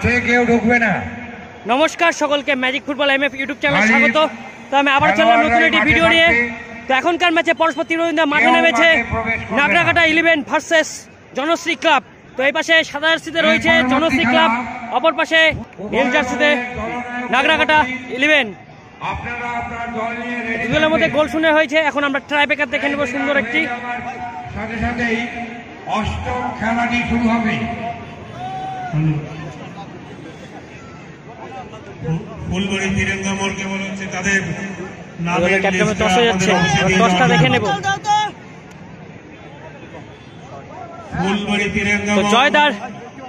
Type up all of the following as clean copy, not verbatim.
মাঠে কেউ ঢুকবে না। নমস্কার সকলকে, ম্যাজিক ফুটবল এমএফ ইউটিউব চ্যানেলে স্বাগত। তো আমি আবার চললাম নতুন একটি ভিডিও নিয়ে। তো এখনকার ম্যাচে পরস্পর তীরন্দাজ মাঠে নেমেছে নাগরাকাটা 11 ভার্সেস জনশ্রী ক্লাব। তো এই পাশে সাদা জার্সিতে রয়েছে জনশ্রী ক্লাব, অপর পাশে নীল জার্সিতে নাগরাকাটা 11। দুজনের মধ্যে গোল শুনে হয়েছে। এখন আমরা টাইব্রেকার দেখে নেব সুন্দর একটি। সাথে সাথেই অষ্টম খেলাটি শুরু হবে। ফুলবাড়ি তিরঙ্গা মোড়কে বলা হচ্ছে তাদের টসটা দেখে নেব। জয়দার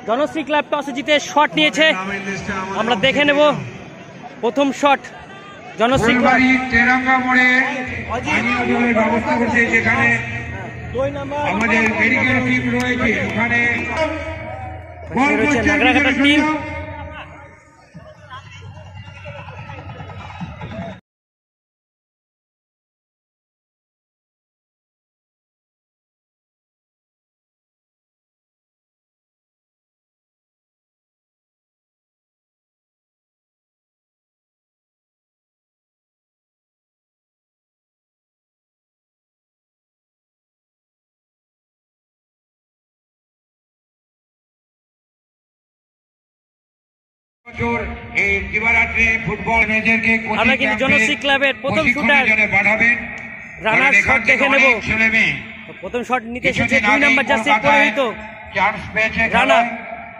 জনশ্রী ক্লাব টসে জিতে শট নিয়েছে, আমরা দেখে নেব প্রথম শট জনশ্রী ক্লাব। তিরঙ্গা মোড়ে ব্যবস্থা করছে, যেখানে আমাদের মেডিকেল টিম রয়েছে, ওখানে নাগরাকাটার টিম। আমরা কিন্তু জনশ্রী ক্লাবের প্রথম শুটার রানার শট দেখে নেব। প্রথম শট নিতে এসেছে 2 নম্বর জার্সি পরিহিত রানা।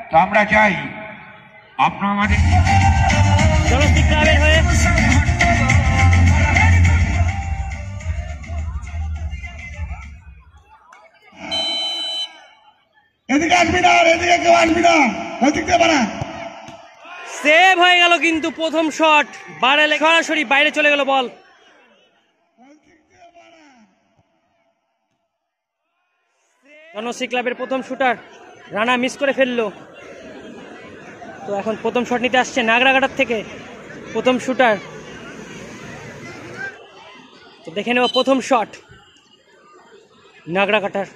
তো আমরা চাই আপনার আমাদের জনশ্রী ক্লাবের হয়ে এদিকে আসবি না, এদিকে কেউ আসবি না, ওদিকে বানা। সেভ হয়ে গেল কিন্তু প্রথম শট বারে সরাসরি বাইরে চলে গেল বল। জনশ্রী ক্লাবের প্রথম শুটার রানা মিস করে ফেললো। তো এখন প্রথম শট নিতে আসছে নাগরাকাটার থেকে প্রথম শুটার। তো দেখে নেব প্রথম শট নাগরাকাটার।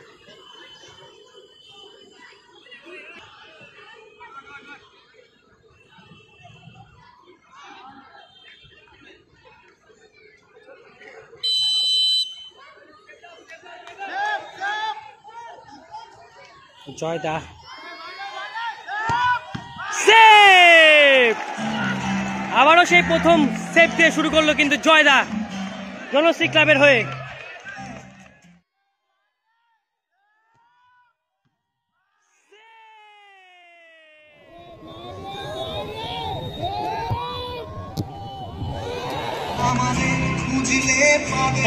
জয়দা সেভ, আবারও সেই প্রথম সেভ দিয়ে শুরু করলো কিন্তু জয়দা জনশ্রী ক্লাবের হয়ে।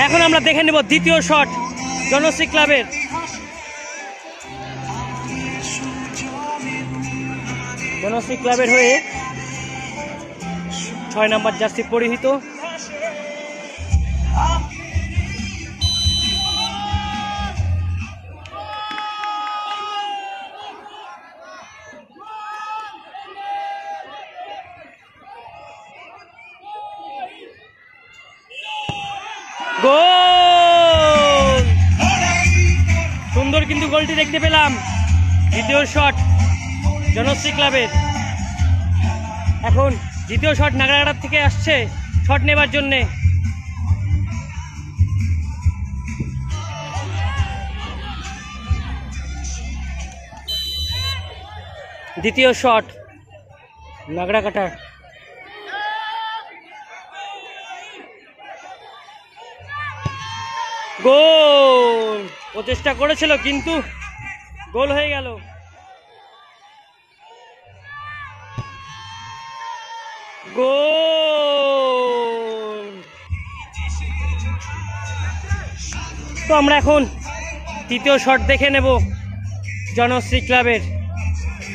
এখন আমরা দেখে নেব দ্বিতীয় শট জনশ্রী ক্লাবের। জনশ্রী ক্লাবের হয়ে 6 নম্বর জার্সি পরিহিত গোল। সুন্দর কিন্তু গোলটি দেখতে পেলাম। দ্বিতীয় শট জনশ্রী ক্লাবের। এখন দ্বিতীয় শট নাগরাকাটার থেকে আসছে শট নেবার জন্য। দ্বিতীয় শট নাগরাকাটার। গোল, প্রচেষ্টা করেছিল কিন্তু গোল হয়ে গেল। গোল। তো আমরা এখন তৃতীয় শট দেখে নেব জনশ্রী ক্লাবের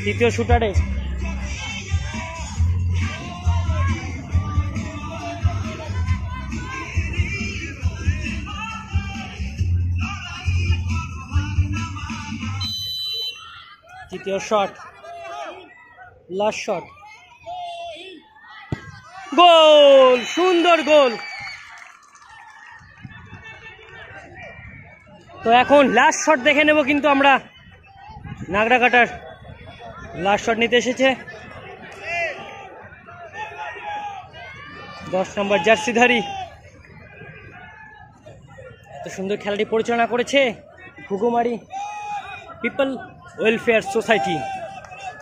তৃতীয় শুটারে। তৃতীয় শট, লাস্ট শট, গোল, সুন্দর গোল। তো এখন লাস্ট শট দেখে নেব কিন্তু আমরা নাগরাকাটার লাস্ট শট নিতে এসেছে 10 নম্বর জার্সিধারী। এত সুন্দর খেলাটি পরিচালনা করেছে ঘুঘুমারি পিপল ওয়েলফেয়ার সোসাইটি।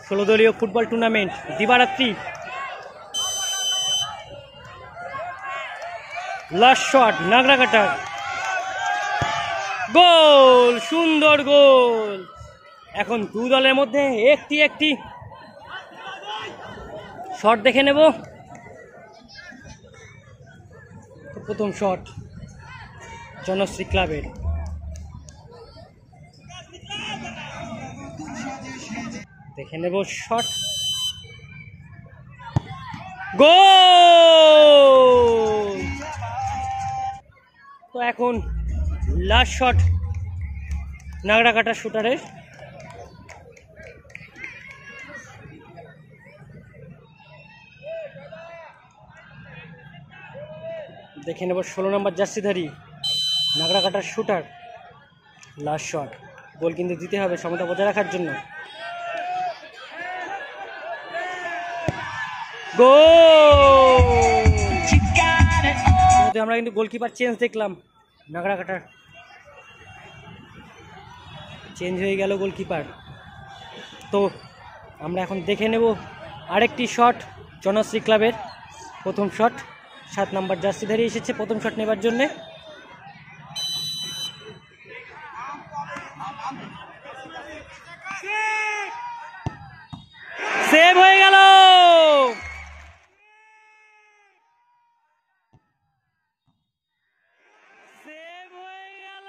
16 দলীয় ফুটবল টুর্নামেন্ট দিবারাত্রি। লাস্ট শট নাগরাকাটা, গোল, সুন্দর গোল। এখন দু দলের মধ্যে একটি একটি শট দেখে নেব। প্রথম শট জনশ্রী ক্লাবের, দেখে নেব শট, গোল। তো এখন লাস্ট শট নাগরাকাটা শুটারের, দেখে নেব 16 নম্বর জার্সিধারী নাগরাকাটার শুটার। লাস্ট শট, গোল কিন্তু দিতে হবে সমতা বজায় রাখার জন্য। গোল! আমরা কিন্তু গোলকিপার চেঞ্জ দেখলাম, নাগরাকাটার চেঞ্জ হয়ে গেল গোলকিপার। তো আমরা এখন দেখে নেব আরেকটি শট জনশ্রী ক্লাবের। প্রথম শট, 7 নম্বর জার্সিধারী এসেছে প্রথম শট নেবার জন্যে। সেভ হয়ে গেল। সেভ হয়ে গেল।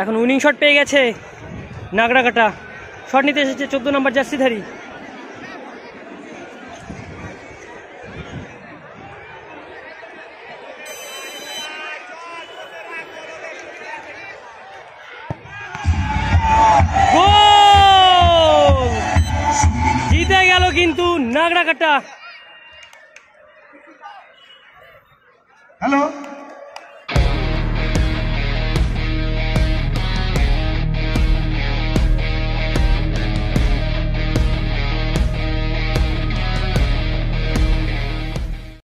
এখন উইনিং শট পেয়ে গেছে নাগরাকাটা। শট নিতে এসেছে 14 নম্বর জার্সিধারী। গোল! জিতে গেল কিন্তু নাগরাকাটা। হ্যালো